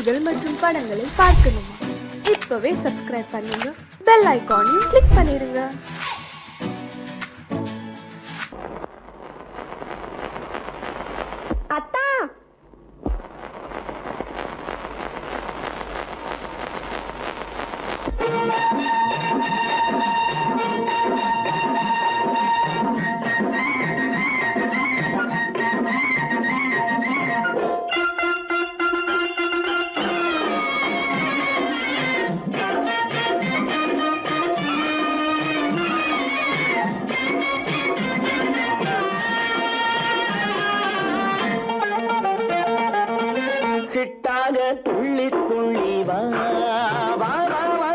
செய்திகள் மற்றும் படங்களை பார்க்கணுமா? இப்பவே சப்ஸ்கிரைப் பண்ணுங்க, பெல் ஐகானையும் கிளிக் பண்ணிருங்க. அத்தா, சிட்டாக துள்ளி துள்ளி வா வா வா வா,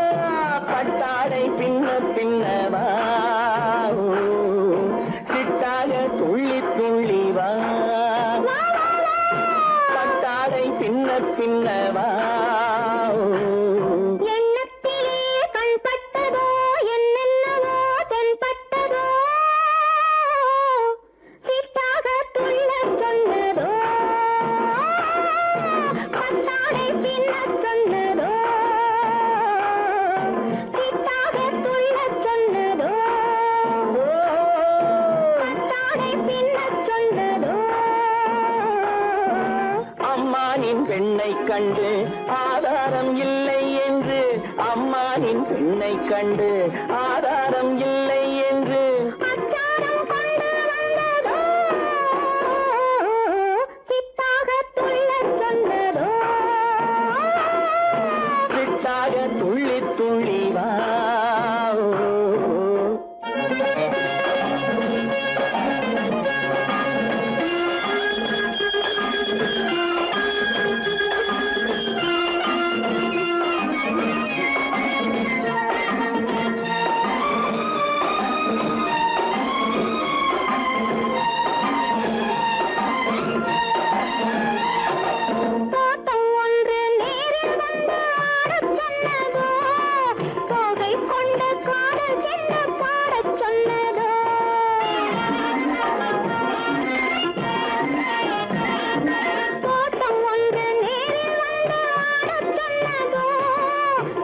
பட்டாடை பின்ன பின்னவா, சிட்டாக துள்ளி துள்ளி வா, பட்டாடை பின்ன பின்னவா. எண்ணத்திலே கண்பட்டதோ என்னென்னவோ தென்பட்டதோ, சிட்டாக துள்ளச் சொன்னதோ, பட்டாடை பின்னச் சொன்னதோ, சிட்டாக துள்ளச் சொன்னதோ, பட்டாடை பின்னச் சொன்னதோ. அம்மானின் பெண்ணை கண்டு ஆதாரம் இல்லை என்று, அம்மானின் பெண்ணை கண்டு ஆதாரம் இல்லை என்று, அச்சாரம் கொண்டு வந்ததோ, சித்தாக துள்ளச் சொன்னதோ. சிட்டாக துள்ளி துள்ளி வா. தோட்டம் ஒன்று நேரில் வந்து ஆடச் சொன்னதோ, தோகை கொண்ட காதல் என்ன பாடச் சொன்னதோ. தோட்டம் ஒன்று நேரில் வந்து ஆடச் சொன்னதோ,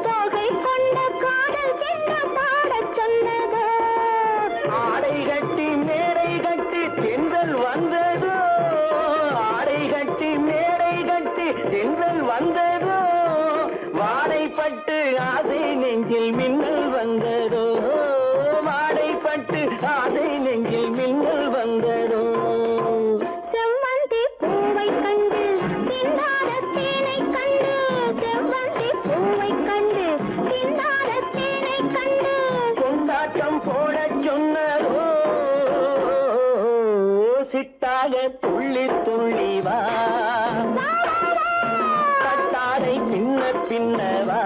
தோகை கொண்ட காதல் என்ன பாடச் சொன்னதோ. ஆடை கட்டி மேடை கட்டி தென்றல் வந்ததோ, ஆடை கட்டி மேடை கட்டி தென்றல் வந்ததோ, வாடைப்பட்டு ஆசை நெஞ்சில் மின்னல் வந்ததோ, வாடைப்பட்டு ஆசை நெஞ்சில் மின்னல் வந்ததோ. செவ்வந்தி பூவை கண்டு திண்டாட தேனை கண்டு, செவ்வந்தி பூவை கண்டு திண்டாட தேனை கண்டு, கொண்டாட்டம் போடச் சொன்னதோ, சிட்டாக துள்ளி துள்ளி வா, கட்டாடை பின்ன பின்னவா.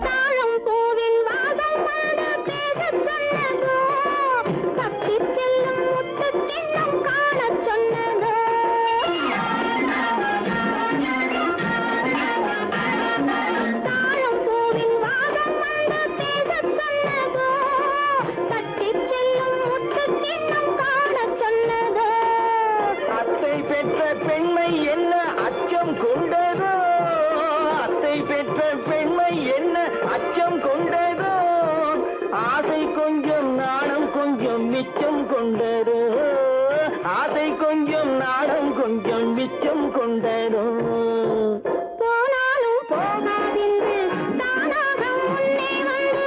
தாழம் பூவின் வாசம் வந்து பேசச் சொன்னதோ, தப்பிச் செல்லும் முத்துக் கிண்ணம் காணச் சொன்னதோ. தாழம் பூவின் வாசம் வந்து பேசச் சொன்னதோ, தப்பிச் செல்லும் முத்துக் கிண்ணம் காணச் சொன்னதோ. அத்தை பெற்ற பெண்மை என்ன அச்சம் கொண்டதோ, அத்தை பெற்ற பெண்மை என்ன அச்சம் கொண்டதோ, ஆசை கொஞ்சம் நாணம் கொஞ்சம் மிச்சம் கொண்டதோ, ஆசை கொஞ்சம் நாணம் கொஞ்சம் மிச்சம் கொண்டதோ. போனாலும் போகாதென்று தானாக முன்னே வந்து,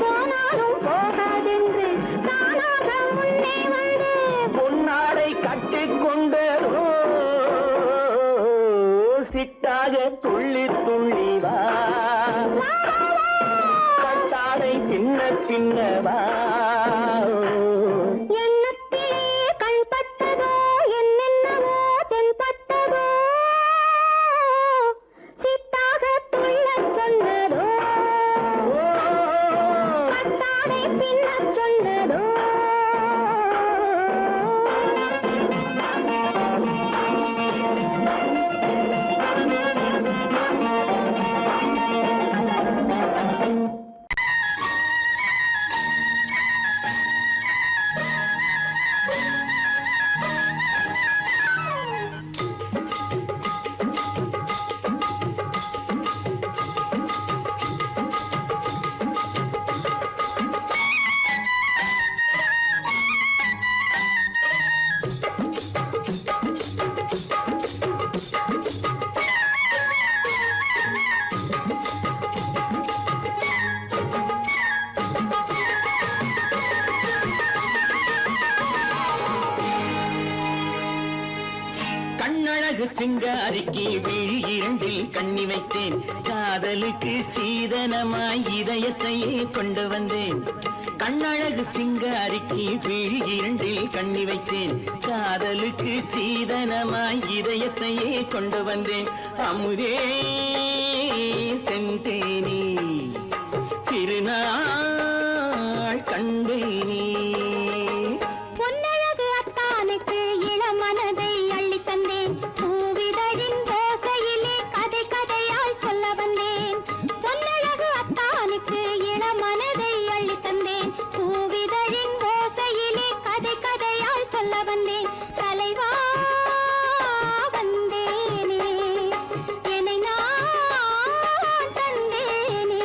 போனாலும் போகாதென்று தானாக முன்னே வந்து, பொன்னாடை கட்டிக் கொண்டதோ, சிட்டாக துள்ளி துள்ளி வா, கட்டாடை பின்ன பின்னவா. எண்ணத்திலே கண்பட்டதோ என்னென்னவோ தென்பட்டதோ, சித்தாக துள்ளச் சொன்னதோ, பட்டாடை பின்னச் சொன்னதோ. கண்ணழகு சிங்காரிக்கு விழி இரண்டில் கண்ணி வைத்தேன் காதலுக்கு சீதனமாய் இதயத்தையே கொண்டு வந்தேன் கண்ணழகு சிங்காரிக்கு விழி இரண்டில் கண்ணி வைத்தேன் காதலுக்கு சீதனமாய் இதயத்தையே கொண்டு வந்தேன் அமுதே செந்தேனே திருநாள் கண்டேனே பொன்னழகு அத்தானுக்கு இளமனதை அள்ளித் தந்தேன் பூவிதழின் ஓசையிலே கதை கதையாய் சொல்ல வந்தேன் பொன்னழகு அத்தானுக்கு இளமனதை அள்ளித் தந்தேன் பூவிதழின் ஓசையிலே கதை கதையாய் சொல்ல வந்தேன் தலைவா வந்தேனே என்னை நான் தந்தேனே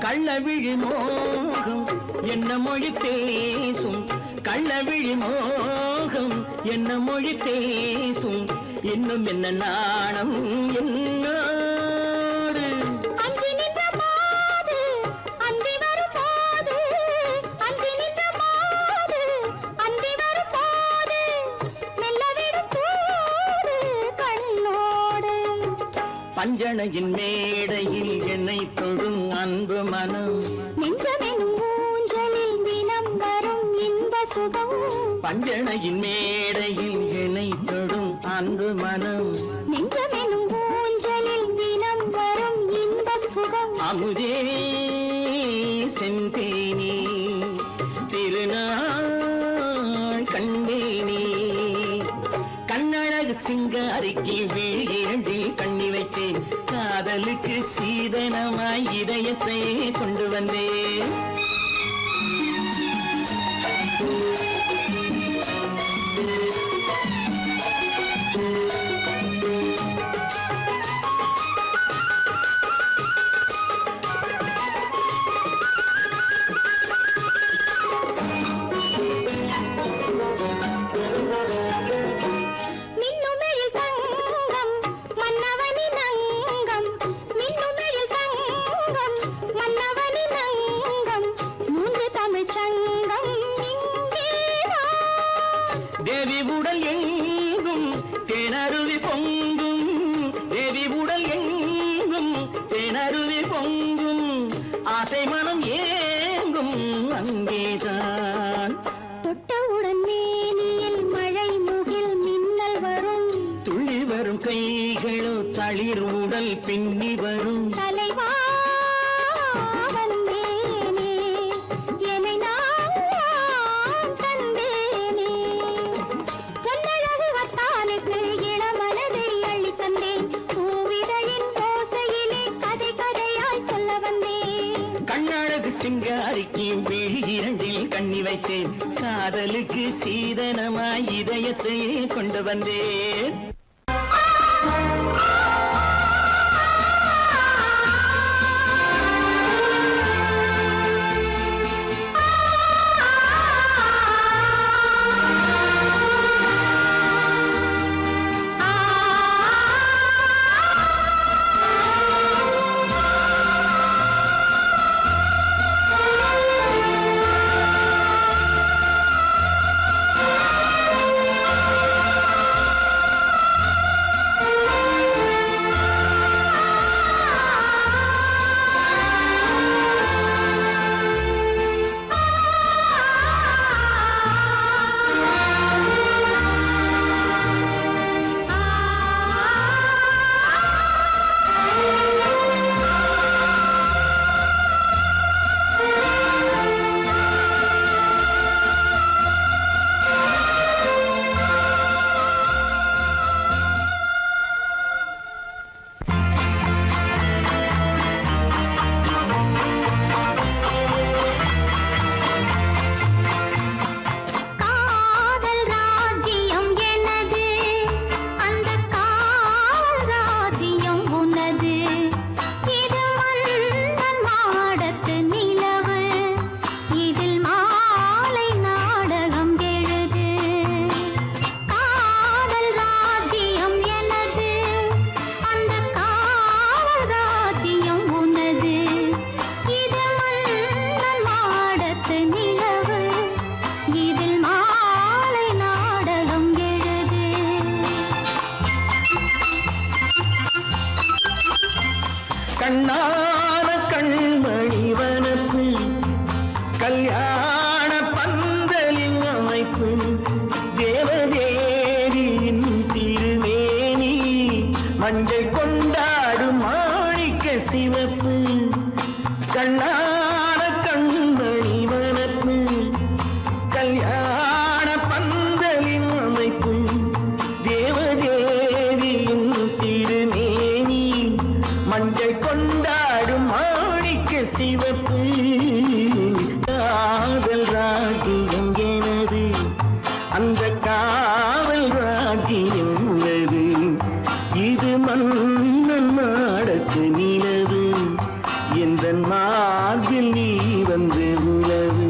கள்ளவிழி மோகம் என்ன மொழி பேசும் கள்ளவிழி மோகம் என்ன மொழி பேசும் இன்னும் என்ன நாணம் என்னோடு அஞ்சி நின்ற மாது அந்தி வரும் போது அஞ்சி நின்ற மாது அந்தி வரும் போது மெல்ல விடும் போது கண்ணோடு பஞ்சணையின் மேடையில் என்னை தொடும் அன்பு மனம் நெஞ்சமெனும் ஊஞ்சலில் தினம் வரும் இன்ப சுகம் பஞ்சணையின் மேடையில் என்னை தொடும் அன்பு மனம் நெஞ்சமெனும் ஊஞ்சலில் தினம் வரும் இன்ப சுகம் அமுதே செந்தேனே திருநாள் கண்டேனே கண்ணழகு சிங்காரிக்கு விழி இரண்டில் கண்ணி வைத்தேன் காதலுக்கு சீதனமாய் இதயத்தை கொண்டு வந்தேன் மின்னுமெழில் தங்கம் மன்னவனின் அங்கம் மின்னுமெழில் தங்கம் மன்னவனின் அங்கம் மூன்று தமிழ்ச் சங்கம் இங்கேதான் தேவி உடல் எங்கும் தேனருவி பொங்கும் தேவி உடல் எங்கும் தேனருவி பொங்கும் ஆசை மனம் ஏங்கும் அங்கேதான் தொட்டவுடன் மேனியில் மழை முகில் மின்னல் வரும் துள்ளி வரும் கைகளோ தளிர் உடல் பின்னி வரும் தலைவா வந்தேனே என்னை நான் தந்தேனே பொன்னழகு அத்தானுக்கு இளமனதை அள்ளித் தந்தேன் பூவிதழின் ஓசையிலே கதை கதையாய் சொல்ல வந்தேன் கண்ணழகு சிங்காரிக்கு விழி இரண்டில் கண்ணி வைத்தேன் காதலுக்கு சீதனமாய் இதயத்தையே கொண்டு வந்தேன் கண்ணான கண்மணி வனப்பு கல்யாண பந்தலின் அமைப்பு தேவதேவியின் திருமேனி மஞ்சள் கொண்டாடும் மாணிக்க சிவப்பு காதல் ராஜ்யம் எனது அந்த காவல் ராஜ்யம் உள்ளது இது மன்னன் நாடத்து நிலவு எந்த மார்பில் நீ வந்து உலவு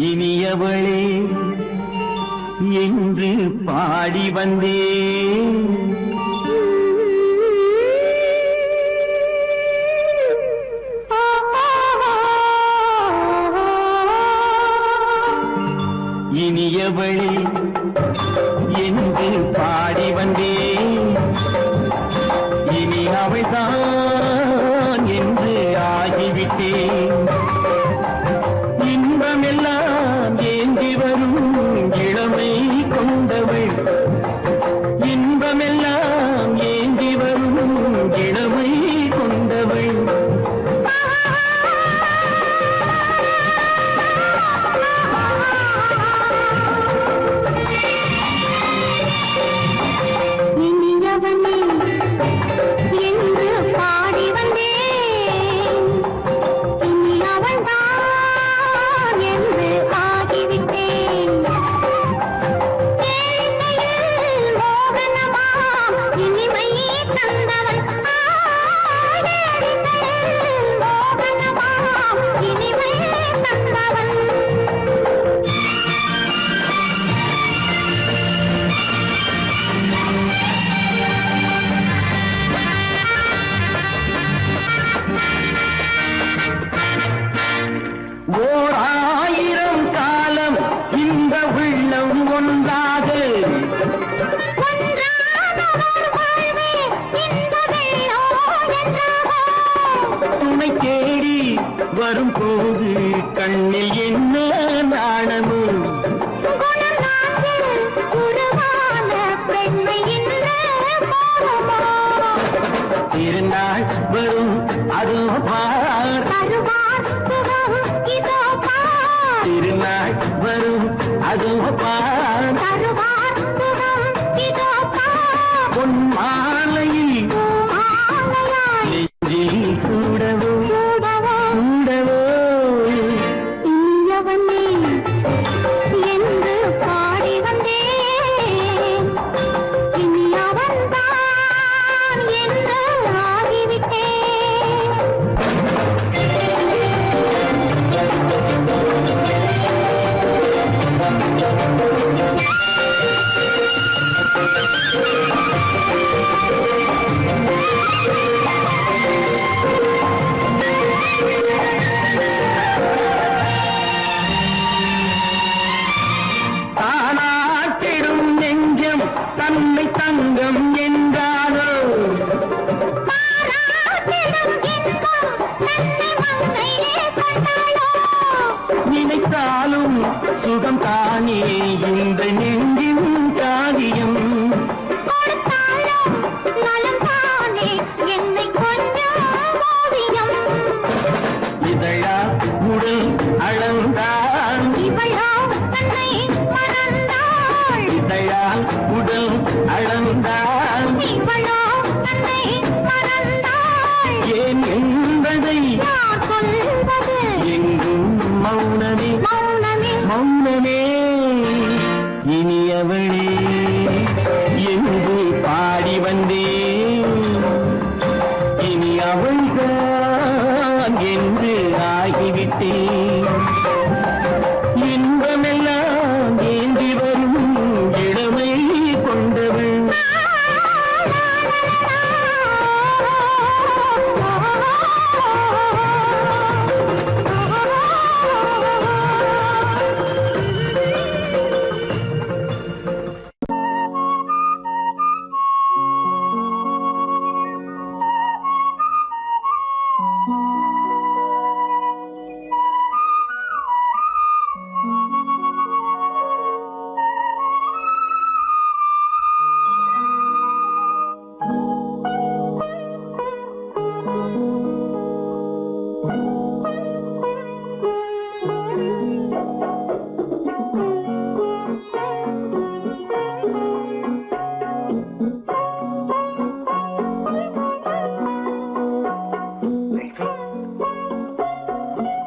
இனியவளே என்று பாடி வந்தேன். இனியவளே என்று பாடி வந்தேன். இனி அவள்தான் என்று ஆகிவிட்டேன். இன்பமெல்லாம் ஏந்தி வரும் இளமை கொண்டவள். இன்பமெல்லாம் ஏந்தி வரும் இளமை கொண்டவள். ஓராயிரம் காலம் இந்த உள்ளம் ஒன்றாக துணை தேடி வரும்போது கண்ணில் என்ன நாணமும் திருநாள் வரும் அதோ பார் திருநாள் வரும் அதோ பார் பொன் மாலையில் நெஞ்சில் சூடவோ சூடவோ என்று பாடி வந்தேன் இனி அவன்தான் என்று ஆகிவிட்டேன் தானாட்டிடும் நெஞ்சம் தன்னை தங்கம் என்றாரோ நினைத்தாலும் சுகம் தானே இந்த நெஞ்சின் காரியம் இதழா உடல் அளந்தான் இதழால் உடல் அளந்தான் ஏன் என்பதை எங்கும் மௌனமே மௌனமே இனியவளே என்று பாடி வந்தேன் இனி அவள்தான் என்று ஆகிவிட்டேன் இன்பமெல்லாம் ஏந்தி வரும் இளமை கொண்டவள்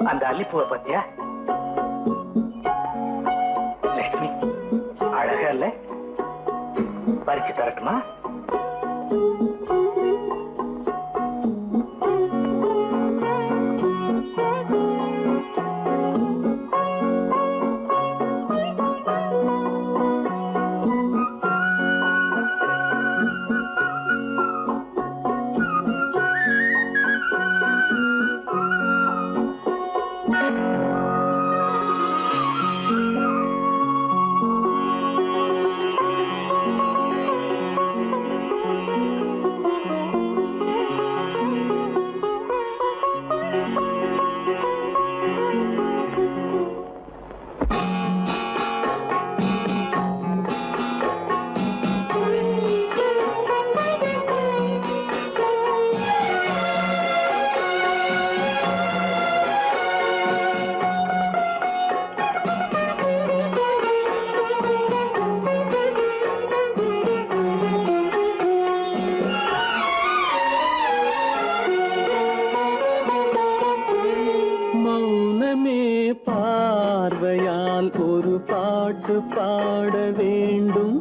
அந்த அல்லிப்பூவை பத்தியா லட்சுமி அழகா இல்ல பறிச்சு தரட்டுமா பார்வையால் ஒரு பாட்டு பாட வேண்டும்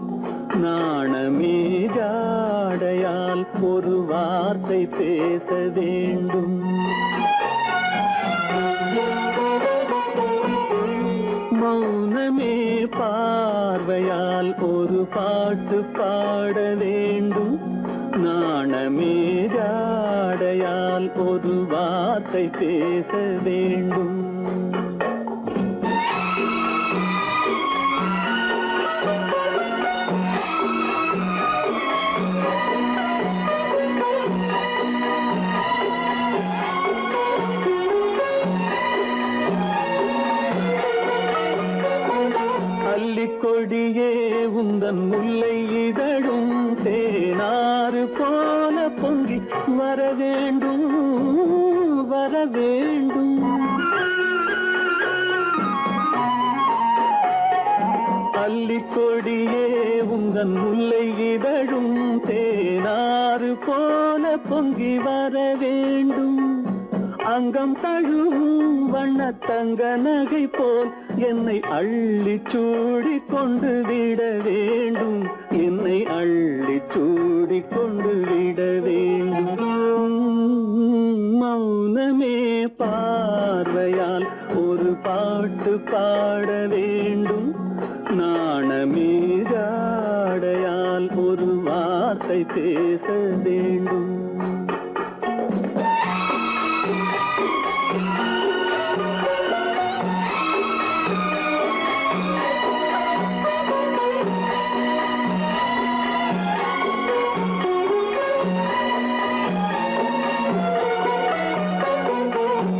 நாணமே ஜாடையால் ஒரு வார்த்தை பேச வேண்டும் மௌனமே பார்வையால் ஒரு பாட்டு பாட வேண்டும் நாணமே ஜாடையால் ஒரு வார்த்தை பேச வேண்டும் அல்லிக்கொடியே உந்தன் முல்லை இதழும் தேனாறு போல பொங்கி வர வேண்டும் வர வேண்டும். அல்லிக்கொடியே உந்தன் முல்லை இதழும் தேனாறு போல பொங்கி வர வேண்டும். அங்கம் தழுவும் வண்ணத்தங்க நகை போல் என்னை அள்ளி சூடி கொண்டு விட வேண்டும். என்னை அள்ளி சூடி கொண்டு விட வேண்டும். மௌனமே பார்வையால் ஒரு பாட்டு பாட வேண்டும். நாணமே ஜாடையால் ஒரு வார்த்தை பேச வேண்டும்.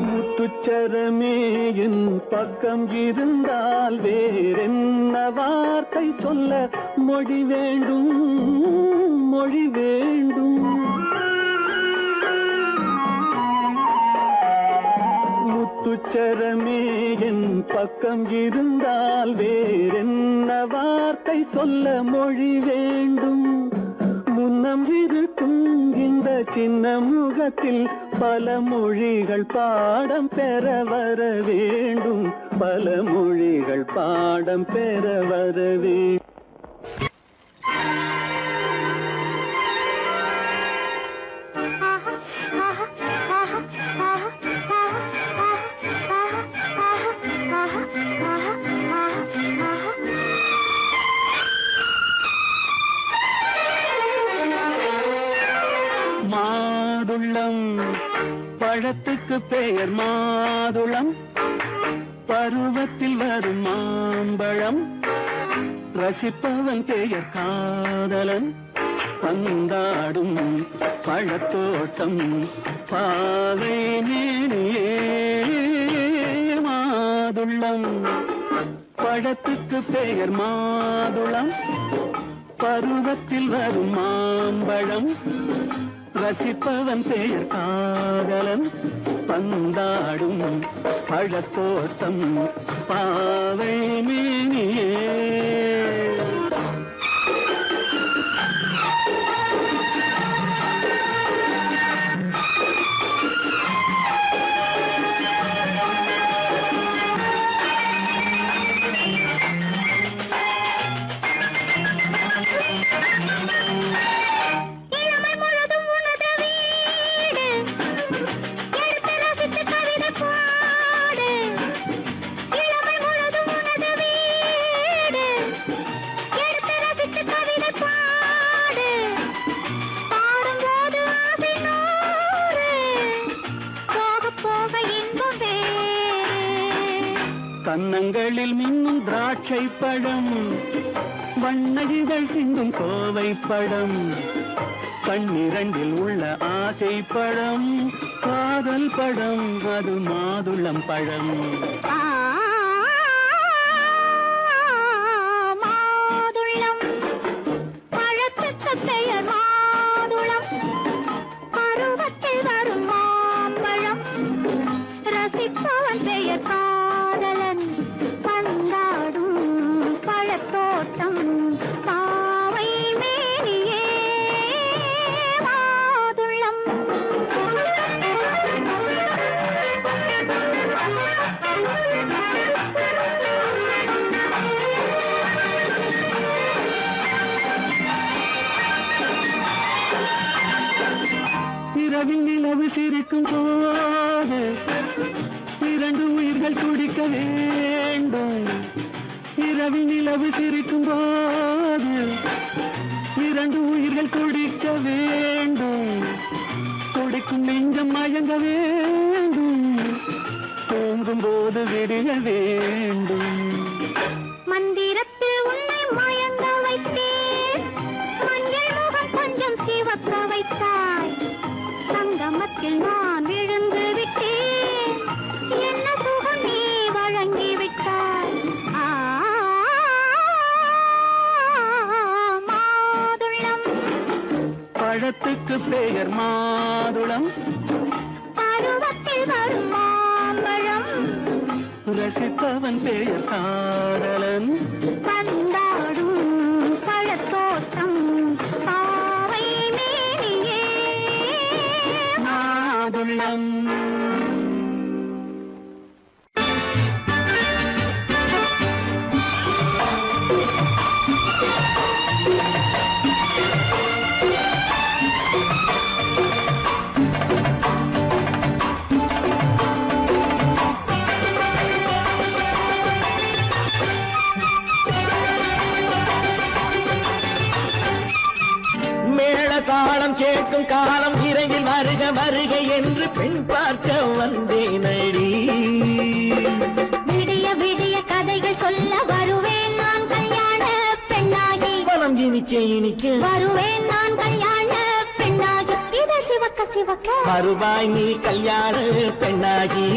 முத்துச்சரமே என் பக்கம் இருந்தால் வேறென்ன வார்த்தை சொல்ல மொழி வேண்டும் மொழி வேண்டும். முத்துச்சரமே என் பக்கம் இருந்தால் வேறென்ன வார்த்தை சொல்ல மொழி வேண்டும். முன்னம் இருக்கும் இந்த சின்ன முகத்தில் பல மொழிகள் பாடம் பெற வர வேண்டும். பல மொழிகள் பாடம் பெற வர வேண்டும். மாதுளம் பழத்துக்கு பெயர் மாதுளம். பருவத்தில் வரும் மாம்பழம். ரசிப்பவன் பெயர் காதலன். பந்தாடும் பழத்தோட்டம் பாவை மேனியே. மாதுளம் பழத்துக்கு பெயர் மாதுளம். பருவத்தில் வரும் மாம்பழம். ரசிப்பவன் பெயர் காதலன். பந்தாடும் பழத்தோட்டம் பாவை மேனியே. கன்னங்களில் மின்னும் திராட்சை பழம். வண்ண இதழ் சிந்தும் கோவை பழம். கண்ணிரண்டில் உள்ள ஆசை பழம் காதல் பழம். அது மாதுளம் பழம். மாதுளம் பழத்துக்கு பெயர் மாதுளம். பருவத்தில் வரும் மாம்பழம். ரசிப்பவன் பெயர் காதலன். பந்தாடும் பழத்தோட்டம் பாவை மேனியே. மாதுளம் இரவில் நிலவு சிரிக்கும் போது இரண்டு உயிர்கள் துடிக்க வேண்டும். இரவில் நிலவு சிரிக்கும் போது இரண்டு உயிர்கள் துடிக்க வேண்டும். துடிக்கும் நெஞ்சம் மயங்க வேண்டும். தூங்கும் போது விடிய வேண்டும். மந்திரத்தில் உன்னை மயங்க வைத்தேன். மஞ்சள் முகம் கொஞ்சம் சிவக்க வைத்தாய். சங்கமத்தில் நான் விழுந்து விட்டேன். என்ன சுகம் நீ வழங்கி விட்டாய். அதற்கு பெயர் மாதுளம். பருவத்தில் வரும் மாம்பழம் ரசிப்பவன் பெயர் காதலன். பந்தாடும் பழத்தோட்டம் பாவை மேனியே மாதுளம். தாளம் கேட்கும் காலம் விரைவில் வருக வருக என்று பெண் பார்க்க வந்தேனடி. விடிய விடிய கதைகள் சொல்ல வருவேன் நான் கல்யாண பெண்ணாகி. மனம் இனிக்க இனிக்க வருவேன் நான் கல்யாண பெண்ணாகி. இது சிவக்க சிவக்க வருவாய் நீ கல்யாண பெண்ணாகி.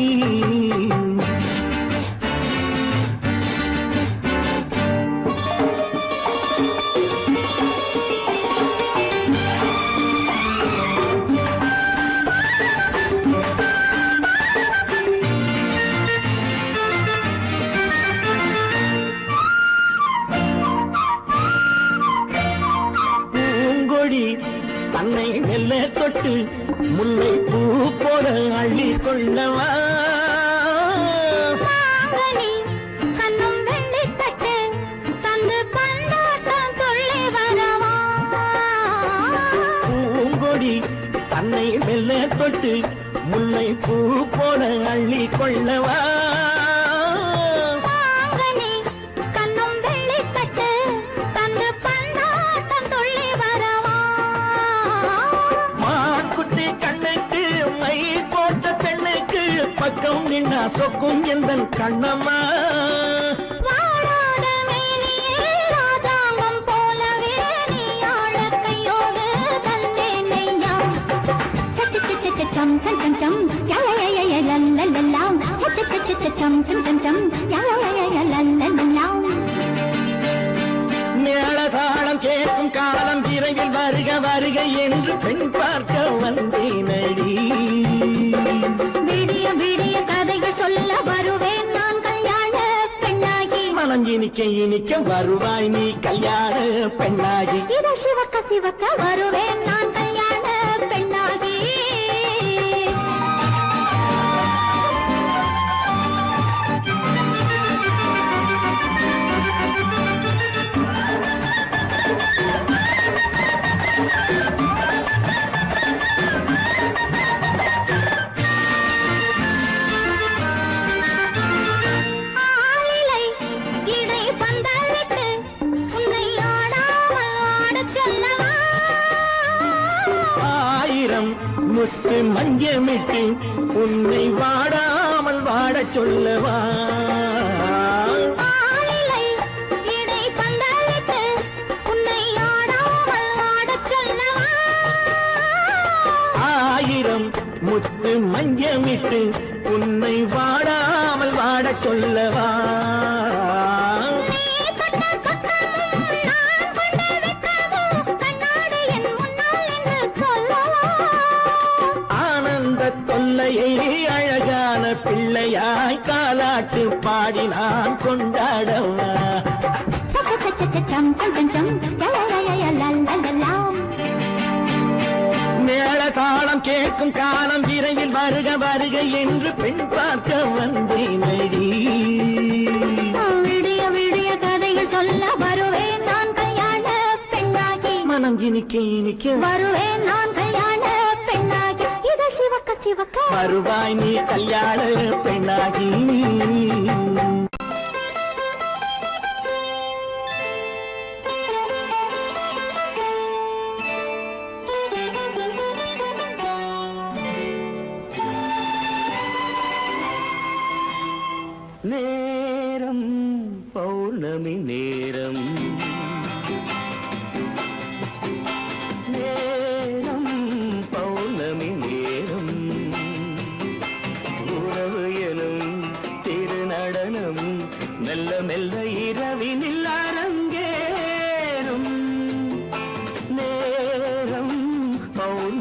தன்னை மெல்ல தொட்டு முல்லை பூ போல அள்ளி கொள்ளவா. கண்ணும் வெள்ளி தட்டு தந்து பந்தாட்டம் துள்ளி வரவா. பூங்கொடி தன்னை மெல்ல தொட்டு முல்லை பூ போல அள்ளி கொள்ளவா. பக்கம் நின்னா சொக்கும் எந்தன் கண்ணம்மா. வாழாத மேனியே ராதாங்கம் போலவே நீ ஆழ கையோடு தந்தேன் நெய்யா. சச்ச சச்ச சம் சம் சம் சம் யய லல்லல்லாம். சச்ச சச்ச சம் சம் சம் சம் யய லல்லல்லாம். மேளதாளம் கேட்கும் காலம் விரைவில் வருக வருக என்று பெண் பார்க்க வந்தேனடி. விடிய விடிய கதைகள் சொல்ல வருவேன் நான் கல்யாண பெண்ணாகி. மனம் இனிக்க இனிக்க வருவாய் நீ கல்யாண பெண்ணாகி. இது சிவக்க சிவக்க வருவேன் நான் கல்யாண பெண்ணாகி. முத்து மஞ்சமிட்டு உன்னை வாடாமல் வாடச் சொல்லவா. ஆயிரம் முத்து மஞ்சமிட்டு உன்னை வாடாமல் வாடச் சொல்லவா. தொல்லையை அழகான பிள்ளையாய் காலாட்டு பாடி நான் கொண்டாடவா. மேள தாளம் கேட்கும் காலம் விரைவில் வருக வருக என்று பெண் பார்க்க வந்தேனடி. விடிய விடிய கதைகள் சொல்ல வருவேன் நான் கல்யாண பெண்ணாகி. மனம் இனிக்க இனிக்க வருவேன் நான் கல்யாண பெண்ணாகி. இது சிவக்க சிவக்க வருவாய் நீ கல்யாண பெண்ணாகி. நேரம் பௌர்ணமி நேரம், நேரம் பௌர்ணமி நேரம், உறவு எனும் திருநடனம் மெல்ல மெல்ல இரவினில் அரங்கேறும். நேரம் பௌர்ணமி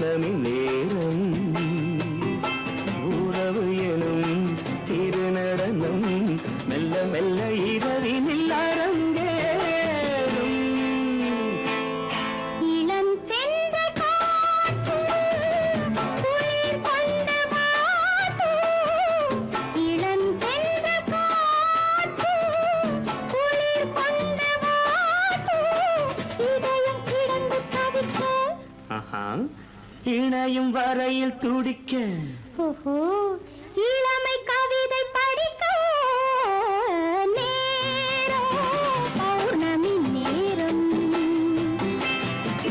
நினையும் வரையில் துடிக்க ஓஹோ இளமை கவிதை படிக்க நேரம் பௌர்ணமி நேரம்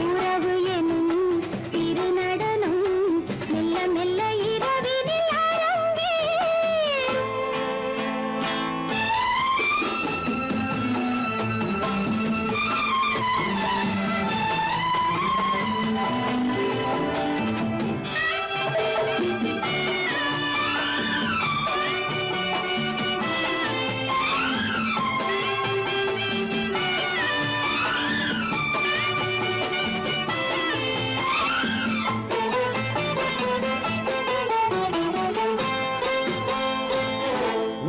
உறவு எனும் திருநடனம் மெல்ல மெல்ல இரவினில் அரங்கேறும்.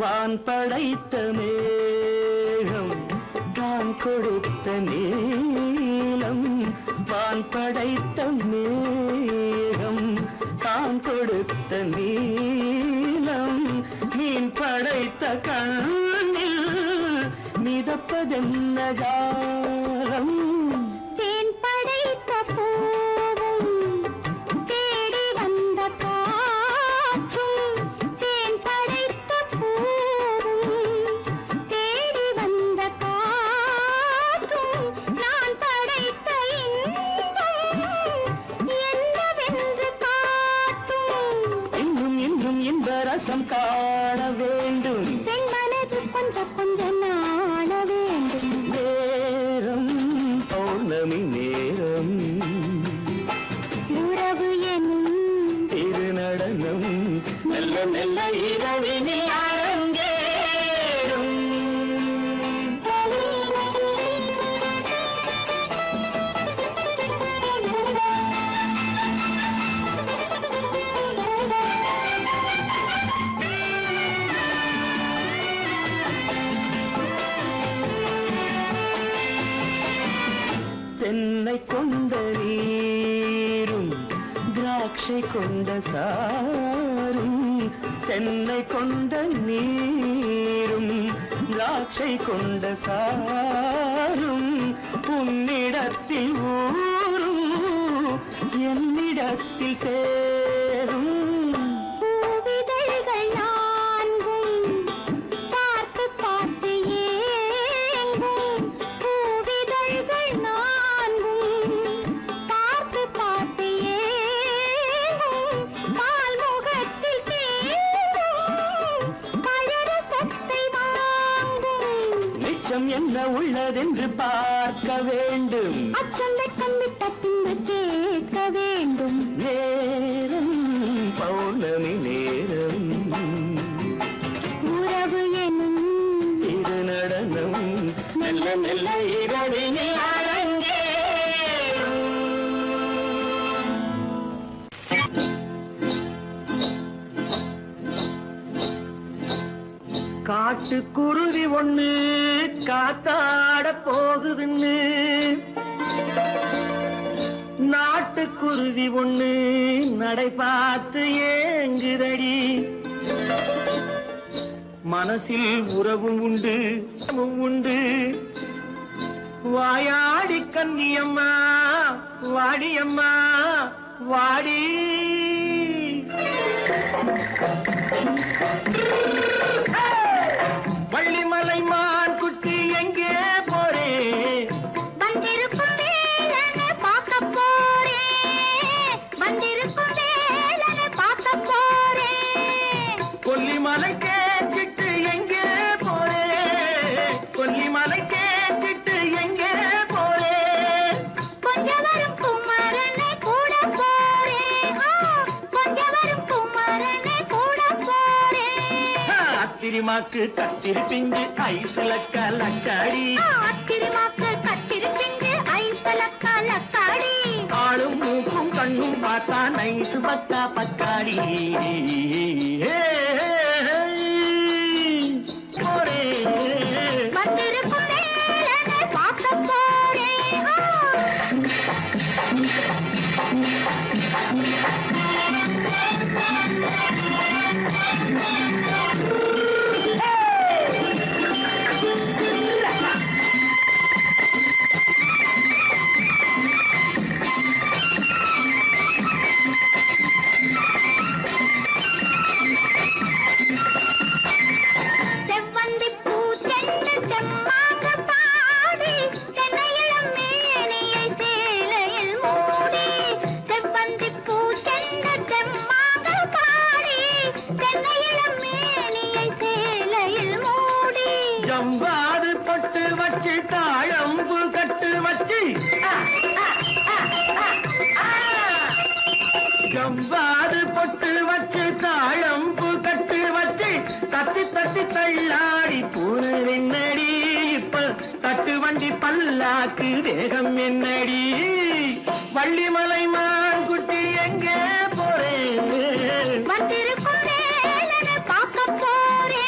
வான் படைத்த மேகம் தான் கொடுத்த நீலம் வான் படைத்த மேகம் தான் கொடுத்த நீலம் மீன் படைத்த கண்ணில் மிதப்பதென்ன ஜாலம் தேன் படைத்த பூவும் தேடி வந்த காற்றும் தேன் படைத்த பூவும் தேடி வந்த காற்றும் நான் படைத்த இன்பம் என்னவென்று காட்டும். இன்னும் இன்னும் இந்த ரசம் காண வேண்டும் பெண் மனது கொஞ்சம் கொஞ்சம் நாண வேண்டும். நேரம் பௌர்ணமி நேரம் உறவு எனும் திருநடனம் மெல்ல மெல்ல இரவினில் அரங்கேறும். தென்னை கொண்ட நீரும் திராட்சை கொண்ட சாரும் தென்னை கொண்ட நீரும் திராட்சை கொண்ட சாரும் உன்னிடத்தில் ஊரும் என்னிடத்தில் சேரும் பூவிதழ்கள் நான்கும் பார்த்து பார்த்து ஏங்கும். பூவிதழ்கள் நான்கும் பார்த்து பார்த்து ஏங்கும். பால்முகத்தில் தேங்கும் பழரசத்தை வாங்கும். நிச்சம் என்ன உள்ளதென்று பார்க்க வேண்டும் அச்சம் வெச்சம் விட்ட பின்பு கேட்க வேண்டும். நேரம் பௌர்ணமி நேரம் உறவு எனும் திருநடனம் மெல்ல மெல்ல இரவினில் அரங்கேறும். காட்டுக்குருவி ஒண்ணு காத்தாட போகுதுன்னு நாட்டுக்குருவி ஒண்ணு நடை பார்த்து ஏங்குதடி மனசில் உறவும் உண்டு உண்டு வாயாடி கன்னியம்மா வாடியம்மா வாடி வள்ளிமலை மான் குட்டி எங்கே போறே வந்திருக்கும் வேலனை பார்க்க போறேன். வந்திருக்கும் வேலனை பார்க்க போறேன். கொல்லிமலை கேச்சிட்டு எங்கே போறே கொல்லிமலை கேச்சிட்டு எங்கே போறே கொஞ்சம் வரும் குமரனை கூட போறேன். கொஞ்சம் வரும் குமரனை கூட போறேன். அத்திரிமாக்கு கத்திருப்பிஞ்சு ஐசல கலக்காடி அத்திரிமாக்கு கத்திருப்பிங்கு ஐசலக்கா லக்காடி. ஆளும் மூக்கும் கண்ணும் பார்த்தா நைசு பக்கா பக்காடி போறே வந்திருக்கும் வேலனை பார்க்க போறேன். ஜம்பாது பொட்டு வச்சு தாழம்பு கட்டு வச்சு ஜம்பாது பொட்டு வச்சு தாழம்பு கட்டு வச்சு தட்டி தட்டி தள்ளாடி பூரு என்னடி இப்ப தட்டு வண்டி பல்லாக்கு வேகம் என்னடி வள்ளிமலை மான் குட்டி எங்கே போறேன் வந்திருக்கும் வேலனை பார்க்க போறேன்.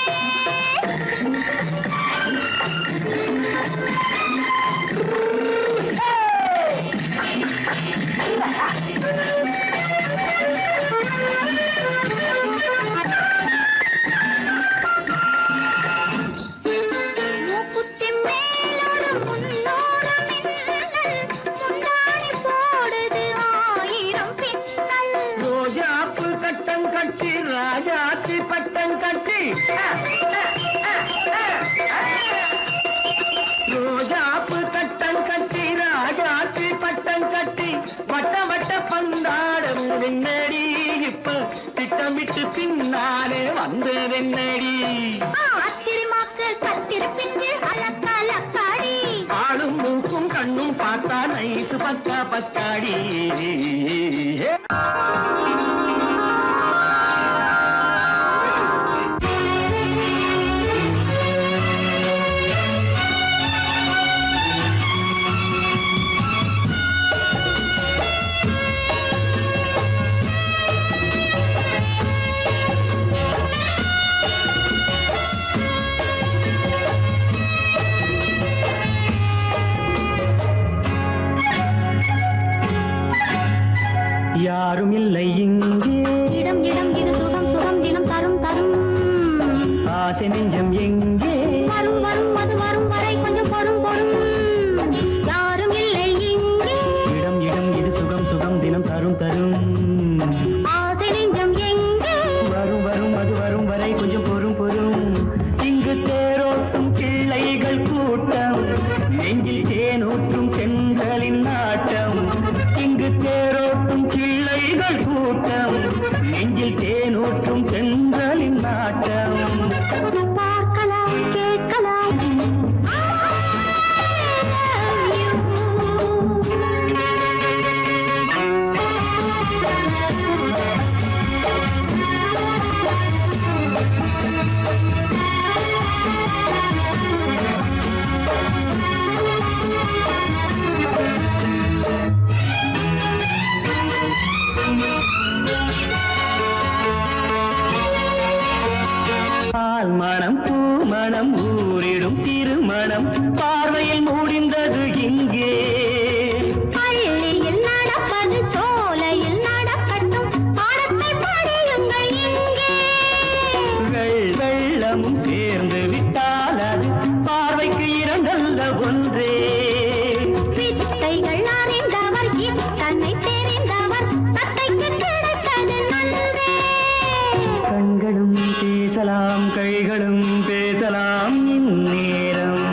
மூக்குத்தி மேலோடு முன்னோடு மின்னல், முந்தாணி போடுது 1000 பின்னல். ரோஜாப்பு கட்டம் கட்டி ராஜாத்தி பட்டம் கட்டி ரோஜாப்பு கட்டம் கட்டி ராஜாத்தி பட்டம் கட்டி வட்ட வட்ட பந்தாடம் வெண்ணடி இப்ப திட்டமிட்டு பின்னாலே வந்ததென்னடி ஆத்திரமாக்கு கத்திருப்பின்று அலக்காடி ஆளும் மூக்கும் கண்ணும் பார்த்தா நைசு பக்கா பக்காடி யாரும் இல்லை இங்கே இடம் இடம் இது சுகம் சுகம் தினம் தரும் தரும் ஆசை நெஞ்சம் எங்கே வரும் வரும் அது வரும் வரை கொஞ்சம் பொறும் பொறும் யாரும் இல்லை இங்கே இடம் இடம் இது சுகம் சுகம் தினம் தரும் தரும் ஆசை நெஞ்சம் எங்கே வரும் வரும் அது வரும் வரை கொஞ்சம் பொறும் பொறும் இங்கு தேரோட்டும் பிள்ளைகள் கூட்டம் நெஞ்சில் தேனூற்றும் பெண்களின் நாட்டம் இங்கு தேரோட்டும் பிள்ளைகள் கூட்டம் நெஞ்சில் தேனூற்றும் பெண்களின் நாட்டம் பார்க்கலாம் கேட்கலாம் பால் மணம் பூ மணம் ஊரிடும் திருமணம் பார்வையில் முடிந்தது இங்கே பள்ளியில் நடப்பது சோலையில் நடக்கட்டும் பாடத்தை படியுங்கள் இங்கே வெள்ளமும் சேர்ந்து விட்டால் அது பார்வைக்கு இரண்டல்ல ஒன்றே வித்தைகள் அறிந்தவர் இத்தனை தெரிந்தவர் தத்தைக்கு கிடைத்தது நன்றே கண்களும் பேசலாம் கைகளும் பேசலாம் இந்நேரம்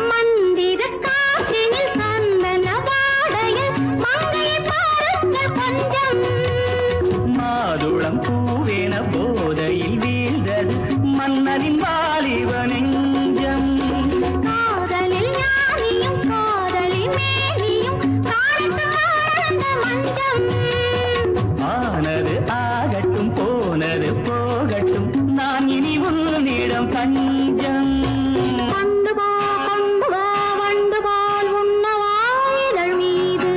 மந்திர காற்றினில் சந்தன வாடையில் மங்கையை பாருங்கள் கொஞ்சம் மாதுளம் பூவேன போதையில் வீழ்ந்தது மன்னனின் வாலிப நெஞ்சம் காதலில் ஞானியும் காதலி மேனியும் காணட்டும் ஆனந்த மஞ்சம் ஆனது ஆகட்டும் போனது போகட்டும் நான் இனி உன்னிடம் பஞ்சம் கொண்டு வா வண்டு போல் உண்ணவா இதழ் மீது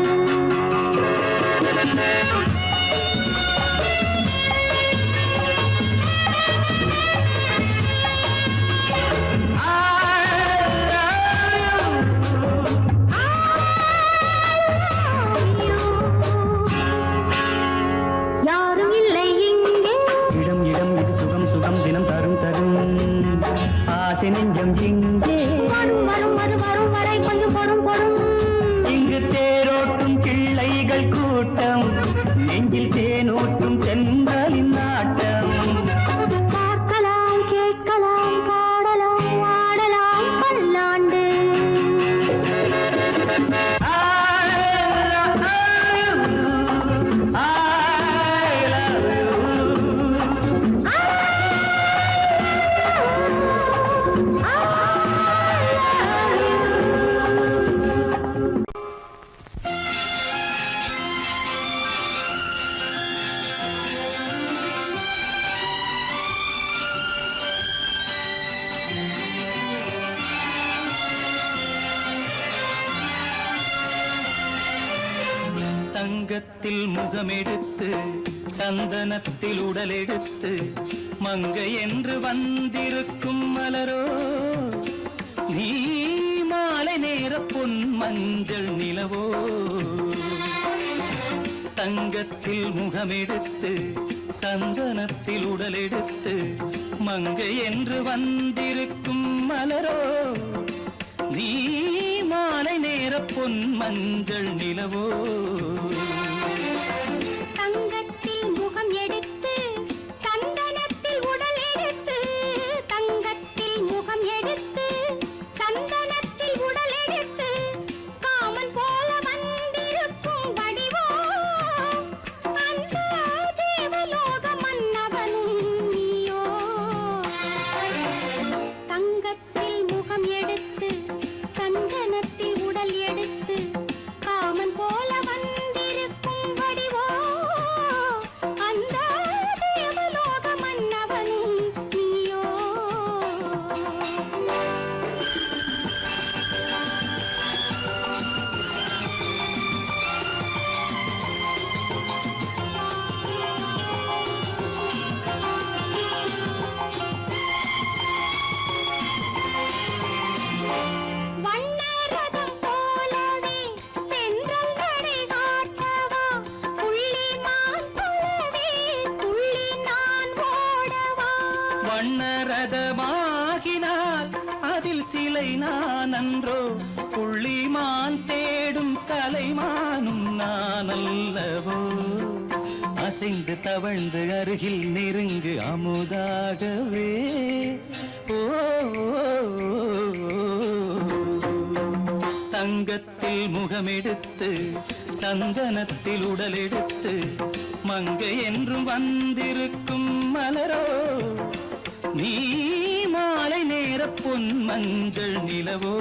ஆசை நெஞ்சம் இங்கே வரும் வரும் வரும் வரும் வரை கொஞ்சம் பொறும் பொறும். இங்கு தேரோட்டும் கிள்ளைகள் கூட்டம், நெஞ்சில் தேனூட்டும் சென்றலின் நாட்டம். பார்க்கலாம் கேட்கலாம் பாடலாம் ஆடலாம் பல்லாண்டு. தங்கத்தில் முகமெடுத்து சந்தனத்தில் உடலெடுத்து மங்கை என்று வந்திருக்கும் மலரோ நீ மாலை நேர பொன் மஞ்சள் நிலவோ. தங்கத்தில் முகமெடுத்து சந்தனத்தில் உடலெடுத்து மங்கை என்று வந்திருக்கும் மலரோ நீ மாலை நேர பொன் மஞ்சள் நிலவோ. தங்கத்தில் முகம் எடுத்து சந்தனத்தில் உடல் எடுத்து, தங்கத்தில் முகம் எடுத்து சந்தனத்தில் உடல் எடுத்து காமன் போல வந்திருக்கும் வடிவோ அந்த தேவலோக மன்னவனும் நீயோ. தங்கத்தில் முகம் எடுத்து சந்தனத்தில் உடல் எடுத்து காமன் போல வந்திருக்கும் வடிவோ அந்த தேவலோக மன்னவனும் நீயோ. வண்ணரதம் போலவே தென்றல் நடை காட்டவா, புள்ளிமான் போலவே துள்ளி நான் ஓடவா. வண்ணரதமாகினால் அதில் சிலை நான் அன்றோ, புள்ளிமான் தேடும் கலைமானும் நான் அல்லவோ. அசைந்து தவழ்ந்து அருகில் நெருங்கு அமுதாகவே ஓ. தங்கத்தில் முகமெடுத்து சந்தனத்தில் உடலெடுத்து மங்கை என்றும் வந்திருக்கும் மலரோ நீ மாலை நேர பொன் மஞ்சள் நிலவோ.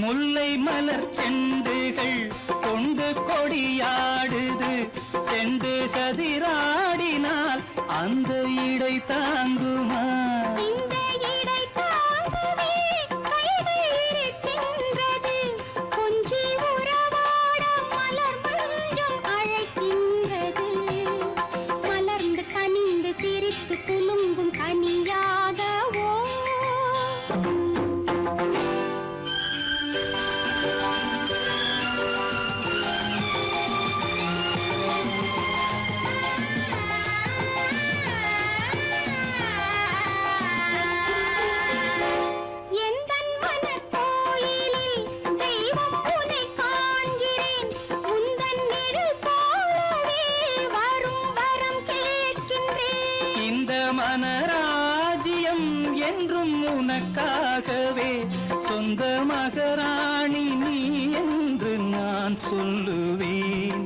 முல்லை மலர் செண்டுகள் கொண்டு கொடியாடுது, செண்டு சதிராடினால் அந்த இடை தாங்குமா. இந்த இடை தாங்குவே கைகள் இருக்கின்றது, கொஞ்சி உறவாட மலர் மஞ்சம் அழைக்கின்றது. மலர்ந்து கனிந்து சிரித்து குலுங்கும் கனியாகவோ. எந்தன் மனக்கோயிலில் தெய்வம் உன்னை காண்கிறேன், உந்தன் நிழல் போலவே வரும் வரம் கேட்கின்றேன். இந்த மனராஜ்யம் என்றும் உனக்காகவே, சொந்த மகராணி நீ என்று நான் சொல்லுவேன்.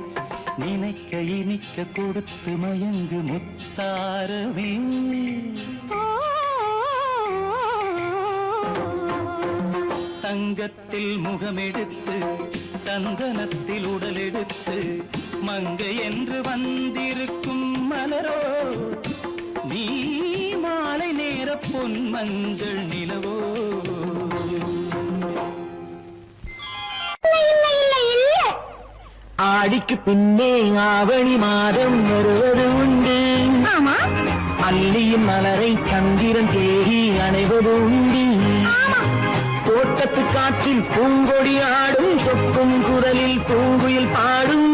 நினைக்க இனிக்க கொடுத்து மயங்கு முத்தாரவே. தங்கத்தில் முகமெடுத்து சந்தனத்தில் உடலெடுத்து மங்கை என்று வந்திருக்கும் மலரோ நீ மாலை நேர பொன் மஞ்சள் நிலவோ ஆடிக்கு பின்னே ஆவணி மாதம் வருவது உண்டு. ஆமா அல்லியின் மலரை சந்திரன் தேடி அணைவது உண்டு. தோட்டத்து காற்றில் பூங்கொடி ஆடும் சொக்கும் குரலில் பூங்குயில் பாடும்.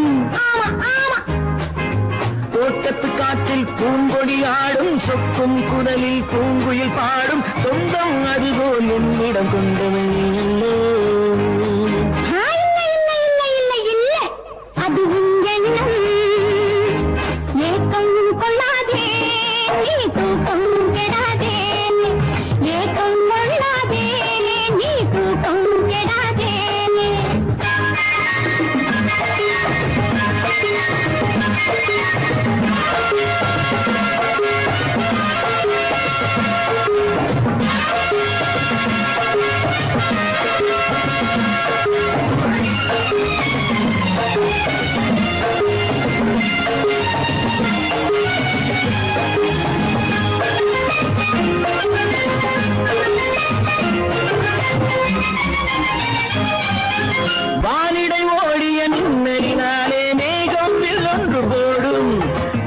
தோட்டத்து காற்றில் பூங்கொடி ஆடும் சொக்கும் குரலில் பூங்குயில் பாடும். சொந்தம் அதுபோல் என்னிடம் கொண்டவள் நீ அல்லோ. வானிடை ஓடிய மின்னலினாலே மேகம் வில்லொன்று போடும்.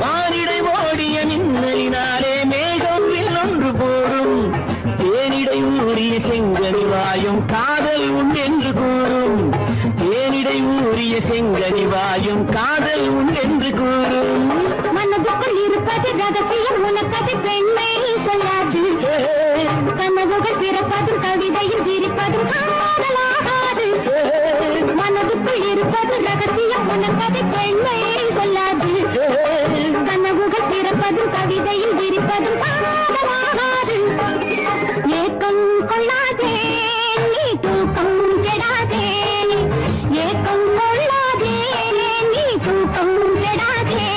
வானிடை ஓடிய மின்னலினாலே மேகம் வில்லொன்று போடும். தேனிடை ஊறிய செங்கனி வாயும் காதல் உண்டென்று கூறும். தேனிடை ஊறிய செங்கனி வாயும் காதல் உண்டென்று கூறும். மனதுக்குள் இருப்பது ரகசியம் உனக்கது பெண்மை சொல்லாது. கனவுகள் பிறப்பதும் கவிதையில் விரிப்பதும் காதலாகாது. மனதுக்குள் இருப்பது ரகசியம் உனக்கது பெண்மை சொல்லாது. கனவுகள் பிறப்பதும் கவிதையில் விரிப்பதும் காதலாகாது. ஏக்கம் கொள்ளாதே நீ தூக்கம் கெடாதே. ஏக்கம் கொள்ளாதே நீ தூக்கம் கெடாதே.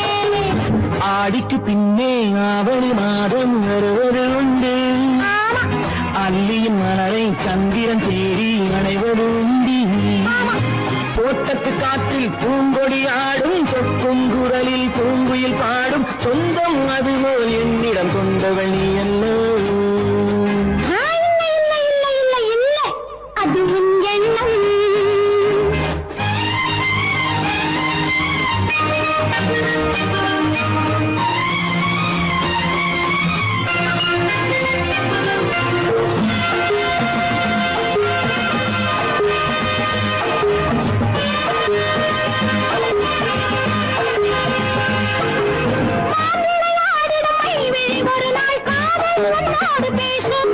ஆடிக்கு பின்னே ஆவணி மாதம் வருவது உண்டு. அல்லியின் மலரை சந்திரன் தேடி அணைவது உண்டு. தோட்டத்து காற்றில் பூங்கொடி ஆடும் சொக்கும் குரலில் பூங்குயில் பாடும். சொந்தம் அதுபோல் என்னிடம் கொண்டவள் நீ அல்லோ. அது உன் எண்ணம். ஒரு நாள் காதல் உன்னோடு பேசும்.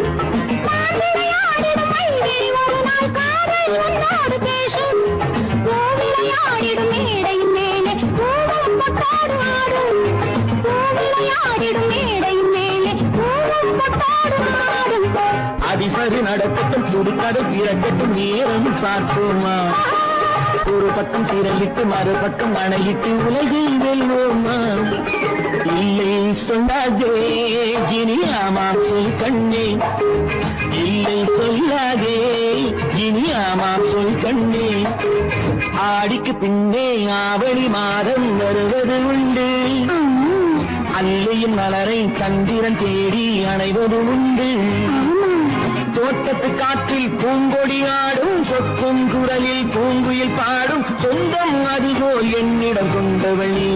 விளையாடிடும் மைவிழி ஒரு நாள் காதல் உன்னோடு பேசும். விளையாடிடும் மேடையின் மேலே பூவும் பொட்டாடு ஆடும். விளையாடிடும் மேடையின் மேலே பூவும் பொட்டாடு ஆடும். அதிசரி நடக்கட்டும் சுடுக்கடை திறக்கட்டும் நேரம் பார்ப்போமா. ஒரு பக்கம் திரளிட்டு மறுபக்கம் அணையிட்டு உலகை வெல்வோமா. இல்லை சொல்லாதே இனி ஆமாம் சொல் கண்ணே. இல்லை சொல்லாதே இனி ஆமாம் சொல் கண்ணே. ஆடிக்கு பின்னே ஆவணி மாதம் வருவது உண்டு. அல்லையின் மலரை சந்திரன் தேடி அணைவது உண்டு. தோட்டத்து காற்றில் பூங்கொடி ஆடும் சொக்கும் குரலில் பூங்குயில் பாடும். சொந்தம் அதுபோல் என்னிடம் கொண்டவள் நீ